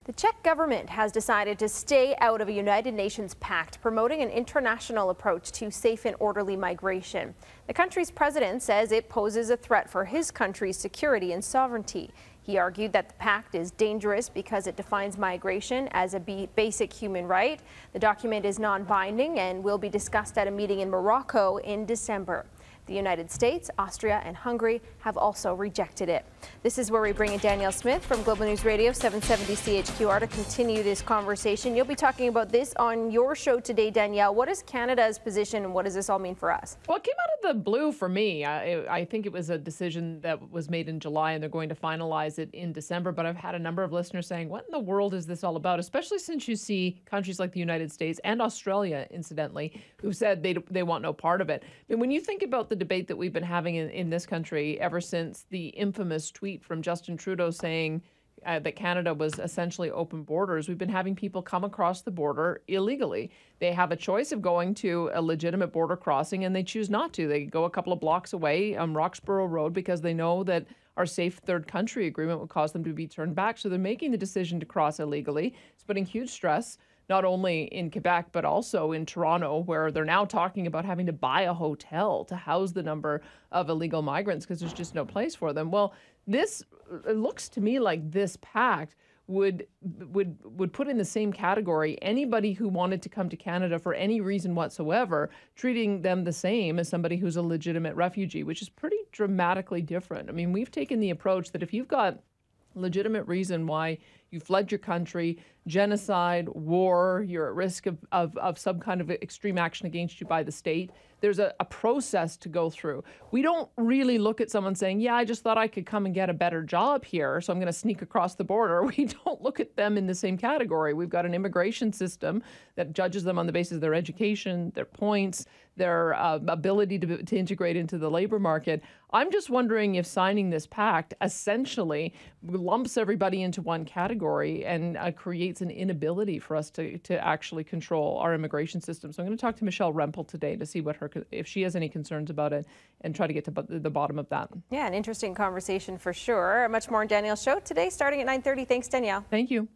The Czech government has decided to stay out of a United Nations pact promoting an international approach to safe and orderly migration. The country's president says it poses a threat for his country's security and sovereignty. He argued that the pact is dangerous because it defines migration as a basic human right. The document is non-binding and will be discussed at a meeting in Morocco in December. The United States, Austria, and Hungary have also rejected it. This is where we bring in Danielle Smith from Global News Radio 770 CHQR to continue this conversation. You'll be talking about this on your show today, Danielle. What is Canada's position and what does this all mean for us? Well, it came out of the blue for me. I think it was a decision that was made in July and they're going to finalize it in December. But I've had a number of listeners saying, what in the world is this all about? Especially since you see countries like the United States and Australia, incidentally, who said they want no part of it. And when you think about the debate that we've been having in this country ever since the infamous tweet from Justin Trudeau saying that Canada was essentially open borders, we've been having people come across the border illegally. They have a choice of going to a legitimate border crossing and they choose not to. They go a couple of blocks away on Roxborough Road because they know that our safe third country agreement would cause them to be turned back. So they're making the decision to cross illegally. It's putting huge stress not only in Quebec, but also in Toronto, where they're now talking about having to buy a hotel to house the number of illegal migrants because there's just no place for them. Well, it looks to me like this pact would put in the same category anybody who wanted to come to Canada for any reason whatsoever, treating them the same as somebody who's a legitimate refugee, which is pretty dramatically different. I mean, we've taken the approach that if you've got legitimate reason why you fled your country, genocide, war, you're at risk of some kind of extreme action against you by the state, there's a process to go through. We don't really look at someone saying, yeah, I just thought I could come and get a better job here, so I'm going to sneak across the border. We don't look at them in the same category. We've got an immigration system that judges them on the basis of their education, their points, their ability to integrate into the labor market. I'm just wondering if signing this pact essentially lumps everybody into one category and creates an inability for us to actually control our immigration system. So I'm going to talk to Michelle Rempel today to see if she has any concerns about it and try to get to the bottom of that. Yeah, an interesting conversation for sure. Much more on Danielle's show today starting at 9:30. Thanks, Danielle. Thank you.